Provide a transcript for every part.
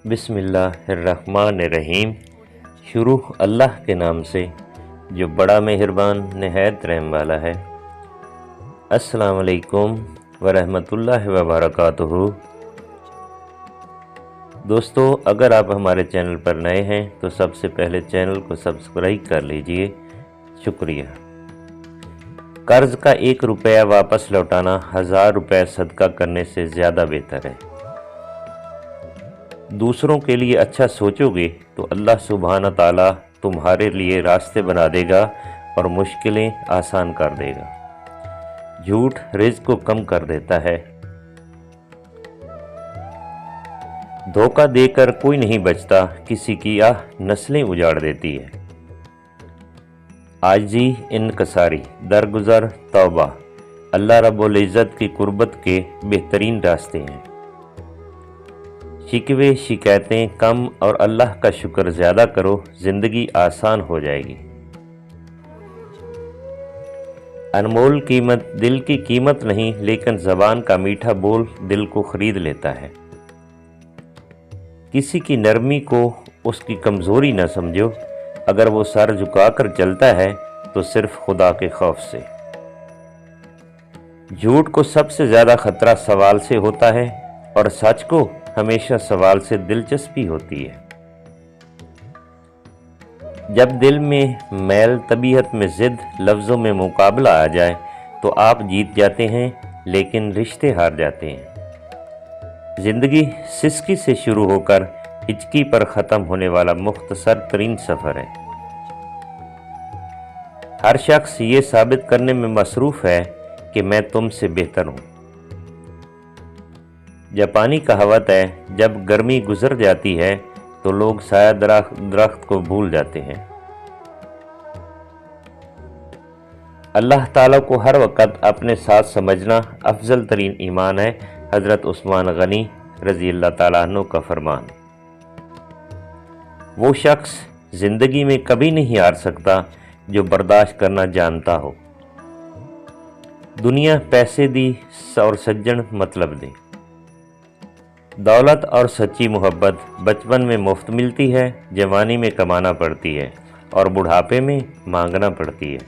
बिस्मिल्लाहिर्रहमानिर्रहीम। शुरू अल्लाह के नाम से जो बड़ा मेहरबान नहायत रहम वाला है। अस्सलाम वालेकुम वरहमतुल्लाहि वबरकातुहू। दोस्तों, अगर आप हमारे चैनल पर नए हैं तो सबसे पहले चैनल को सब्सक्राइब कर लीजिए, शुक्रिया। कर्ज का 1 रुपया वापस लौटाना 1000 रुपये सदका करने से ज़्यादा बेहतर है। दूसरों के लिए अच्छा सोचोगे तो अल्लाह सुब्हाना ताला तुम्हारे लिए रास्ते बना देगा और मुश्किलें आसान कर देगा। झूठ रिज़्क को कम कर देता है। धोखा देकर कोई नहीं बचता, किसी की आह नस्लें उजाड़ देती है। आजी, इनकसारी, दरगुजर, तौबा अल्लाह रब्बुल इज़्ज़त की कुर्बत के बेहतरीन रास्ते हैं। शिकवे शिकायतें कम और अल्लाह का शुक्र ज़्यादा करो, ज़िंदगी आसान हो जाएगी। अनमोल कीमत दिल की कीमत नहीं, लेकिन ज़बान का मीठा बोल दिल को ख़रीद लेता है। किसी की नरमी को उसकी कमज़ोरी न समझो, अगर वो सर झुकाकर चलता है तो सिर्फ खुदा के खौफ से। झूठ को सबसे ज़्यादा ख़तरा सवाल से होता है और सच को हमेशा सवाल से दिलचस्पी होती है। जब दिल में मैल, तबीयत में ज़िद, लफ्ज़ों में मुकाबला आ जाए तो आप जीत जाते हैं, लेकिन रिश्ते हार जाते हैं। ज़िंदगी सिसकी से शुरू होकर हिचकी पर ख़त्म होने वाला मुख्तसर तरीन सफ़र है। हर शख्स ये साबित करने में मसरूफ़ है कि मैं तुमसे बेहतर हूँ। जापानी कहावत है, जब गर्मी गुजर जाती है तो लोग साया दरख्त को भूल जाते हैं। अल्लाह ताला को हर वक़्त अपने साथ समझना अफजल तरीन ईमान है। हज़रत उस्मान गनी रज़ी अल्लाह ताला अन्हु का फरमान। वो शख्स ज़िंदगी में कभी नहीं हार सकता जो बर्दाश्त करना जानता हो। दुनिया पैसे दी और सज्जन मतलब दे। दौलत और सच्ची मोहब्बत बचपन में मुफ्त मिलती है, जवानी में कमाना पड़ती है और बुढ़ापे में मांगना पड़ती है।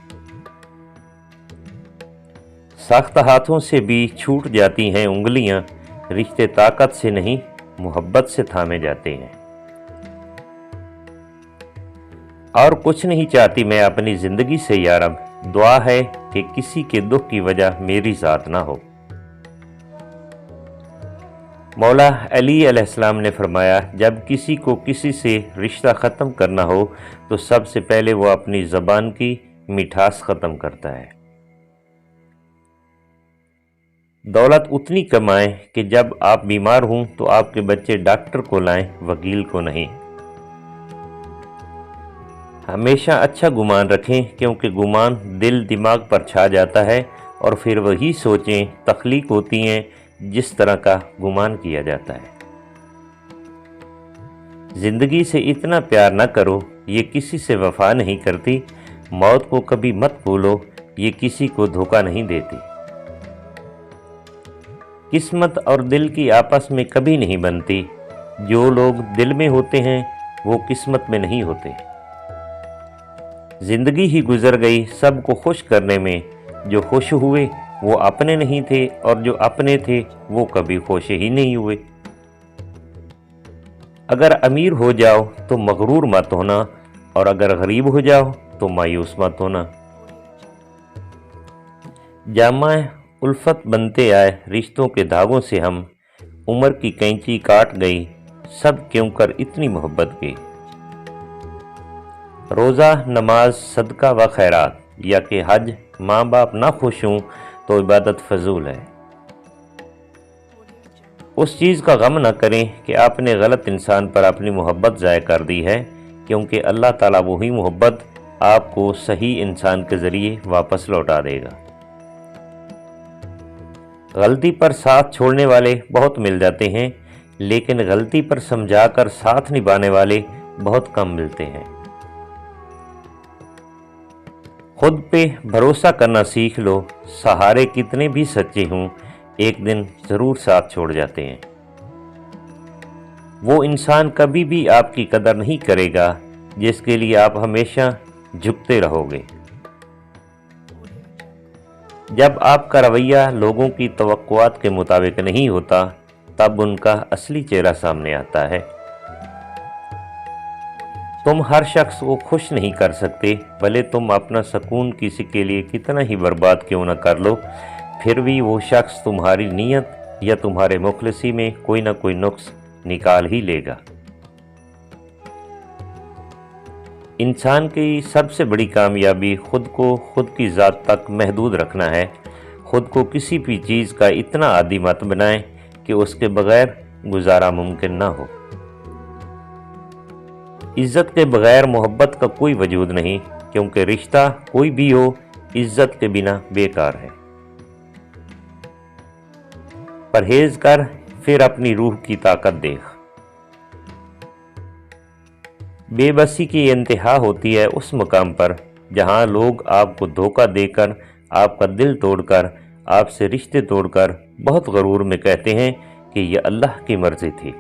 सख्त हाथों से भी छूट जाती हैं उंगलियां, रिश्ते ताकत से नहीं मोहब्बत से थामे जाते हैं। और कुछ नहीं चाहती मैं अपनी ज़िंदगी से यारब, दुआ है कि किसी के दुख की वजह मेरी ज़ात ना हो। मौला अली अलैहिस्सलाम ने फरमाया, जब किसी को किसी से रिश्ता ख़त्म करना हो तो सबसे पहले वो अपनी ज़बान की मिठास ख़त्म करता है। दौलत उतनी कमाएं कि जब आप बीमार हों तो आपके बच्चे डॉक्टर को लाएं, वकील को नहीं। हमेशा अच्छा गुमान रखें, क्योंकि गुमान दिल दिमाग पर छा जाता है और फिर वही सोचें तख्लीक होती हैं जिस तरह का गुमान किया जाता है। ज़िंदगी से इतना प्यार न करो, ये किसी से वफा नहीं करती। मौत को कभी मत भूलो, ये किसी को धोखा नहीं देती। किस्मत और दिल की आपस में कभी नहीं बनती। जो लोग दिल में होते हैं वो किस्मत में नहीं होते। ज़िंदगी ही गुजर गई सबको खुश करने में। जो खुश हुए वो अपने नहीं थे और जो अपने थे वो कभी खुश ही नहीं हुए। अगर अमीर हो जाओ तो मगरूर मत होना, और अगर गरीब हो जाओ तो मायूस मत होना। जामा उल्फत बनते आए रिश्तों के धागों से हम, उम्र की कैंची काट गई सब क्यों कर इतनी मोहब्बत की। रोज़ा, नमाज, सदका व खैरात या कि हज, माँ बाप ना खुश हों तो इबादत फजूल है। उस चीज़ का गम न करें कि आपने गलत इंसान पर अपनी मोहब्बत ज़ाय कर दी है, क्योंकि अल्लाह ताला वही मोहब्बत आपको सही इंसान के ज़रिए वापस लौटा देगा। गलती पर साथ छोड़ने वाले बहुत मिल जाते हैं, लेकिन गलती पर समझाकर साथ निभाने वाले बहुत कम मिलते हैं। खुद पे भरोसा करना सीख लो। सहारे कितने भी सच्चे हों, एक दिन ज़रूर साथ छोड़ जाते हैं। वो इंसान कभी भी आपकी कदर नहीं करेगा जिसके लिए आप हमेशा झुकते रहोगे। जब आपका रवैया लोगों की तवक्कुआत के मुताबिक नहीं होता, तब उनका असली चेहरा सामने आता है। तुम हर शख्स को खुश नहीं कर सकते, भले तुम अपना सुकून किसी के लिए कितना ही बर्बाद क्यों न कर लो, फिर भी वो शख्स तुम्हारी नीयत या तुम्हारे मुखलिसी में कोई ना कोई नुक्स निकाल ही लेगा। इंसान की सबसे बड़ी कामयाबी खुद को खुद की ज़ात तक महदूद रखना है। खुद को किसी भी चीज़ का इतना आदी मत बनाएं कि उसके बगैर गुजारा मुमकिन ना हो। इज़्ज़त के बगैर मोहब्बत का कोई वजूद नहीं, क्योंकि रिश्ता कोई भी हो इज़्ज़त के बिना बेकार है। परहेज़ कर, फिर अपनी रूह की ताकत देख। बेबसी की इंतहा होती है उस मुकाम पर जहां लोग आपको धोखा देकर, आपका दिल तोड़कर, आपसे रिश्ते तोड़कर बहुत गरूर में कहते हैं कि यह अल्लाह की मर्जी थी।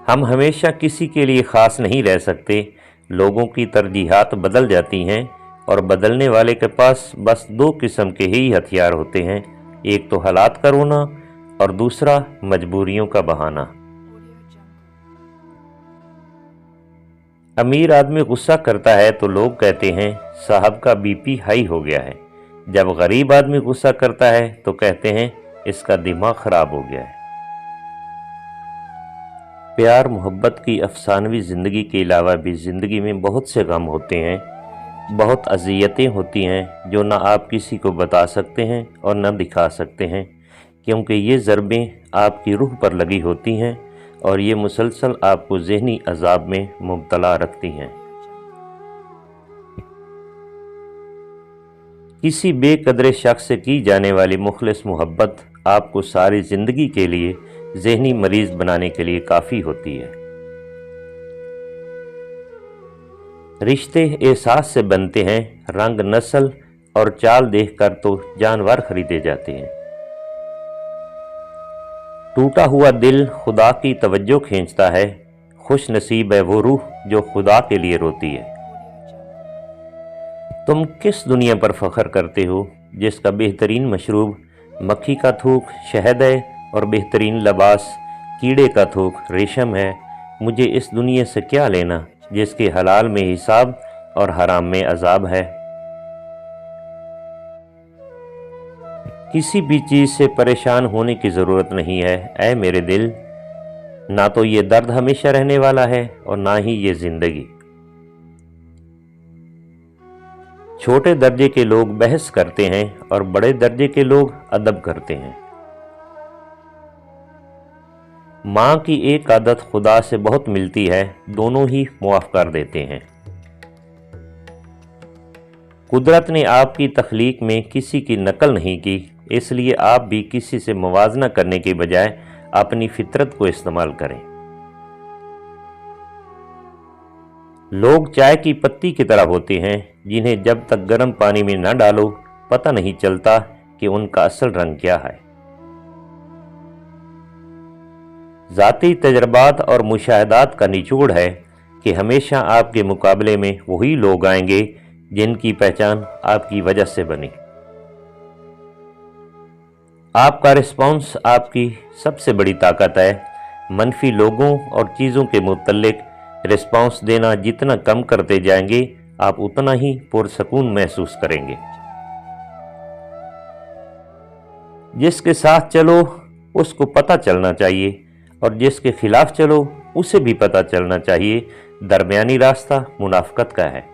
हम हमेशा किसी के लिए ख़ास नहीं रह सकते। लोगों की तरजीहात बदल जाती हैं और बदलने वाले के पास बस दो किस्म के ही हथियार होते हैं, एक तो हालात का रोना और दूसरा मजबूरियों का बहाना। अमीर आदमी गुस्सा करता है तो लोग कहते हैं साहब का बीपी हाई हो गया है। जब गरीब आदमी गुस्सा करता है तो कहते हैं इसका दिमाग खराब हो गया है। प्यार मोहब्बत की अफसानवी ज़िंदगी के अलावा भी ज़िंदगी में बहुत से गम होते हैं, बहुत अज़ियतें होती हैं जो ना आप किसी को बता सकते हैं और ना दिखा सकते हैं, क्योंकि ये ज़रबें आपकी रूह पर लगी होती हैं और ये मुसलसल आपको ज़हनी अज़ाब में मुब्तला रखती हैं। किसी बेकदरे शख्स से की जाने वाली मुखलिस मोहब्बत आपको सारी ज़िंदगी के लिए ज़हनी मरीज़ बनाने के लिए काफ़ी होती है। रिश्ते एहसास से बनते हैं, रंग, नस्ल और चाल देखकर तो जानवर खरीदे जाते हैं। टूटा हुआ दिल खुदा की तवज्जो खींचता है, खुश नसीब है वो रूह जो खुदा के लिए रोती है। तुम किस दुनिया पर फ़ख्र करते हो जिसका बेहतरीन मशरूब मक्खी का थूक शहद है और बेहतरीन लिबास कीड़े का थूक रेशम है? मुझे इस दुनिया से क्या लेना जिसके हलाल में हिसाब और हराम में अजाब है। किसी भी चीज़ से परेशान होने की ज़रूरत नहीं है ऐ मेरे दिल, ना तो ये दर्द हमेशा रहने वाला है और ना ही ये ज़िंदगी। छोटे दर्जे के लोग बहस करते हैं और बड़े दर्जे के लोग अदब करते हैं। माँ की एक आदत खुदा से बहुत मिलती है, दोनों ही मुआफ़ कर देते हैं। कुदरत ने आपकी तख्लीक में किसी की नकल नहीं की, इसलिए आप भी किसी से मुवाजना करने के बजाय अपनी फितरत को इस्तेमाल करें। लोग चाय की पत्ती की तरह होते हैं जिन्हें जब तक गर्म पानी में न डालो पता नहीं चलता कि उनका असल रंग क्या है। ज़ाती तजर्बात और मुशाहदात का निचोड़ है कि हमेशा आपके मुकाबले में वही लोग आएंगे जिनकी पहचान आपकी वजह से बनी। आपका रिस्पॉन्स आपकी सबसे बड़ी ताकत है। मनफी लोगों और चीज़ों के मुतल्लिक रिस्पॉन्स देना जितना कम करते जाएंगे, आप उतना ही पुरसकून महसूस करेंगे। जिसके साथ चलो उसको पता चलना चाहिए और जिसके खिलाफ चलो उसे भी पता चलना चाहिए। दरमियानी रास्ता मुनाफकत का है।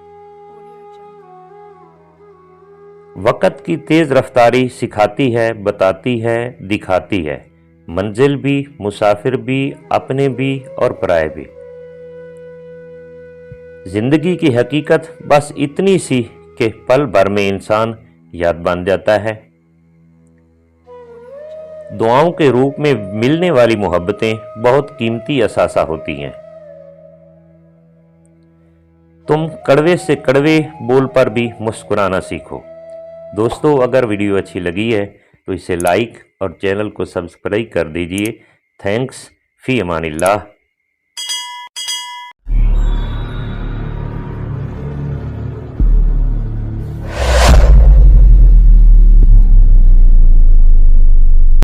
वक़्त की तेज़ रफ्तारी सिखाती है, बताती है, दिखाती है, मंजिल भी, मुसाफिर भी, अपने भी और पराए भी। ज़िंदगी की हकीकत बस इतनी सी कि पल भर में इंसान याद बन जाता है। दुआओं के रूप में मिलने वाली मोहब्बतें बहुत कीमती असासा होती हैं। तुम कड़वे से कड़वे बोल पर भी मुस्कुराना सीखो। दोस्तों, अगर वीडियो अच्छी लगी है तो इसे लाइक और चैनल को सब्सक्राइब कर दीजिए। थैंक्स। فی امان اللہ۔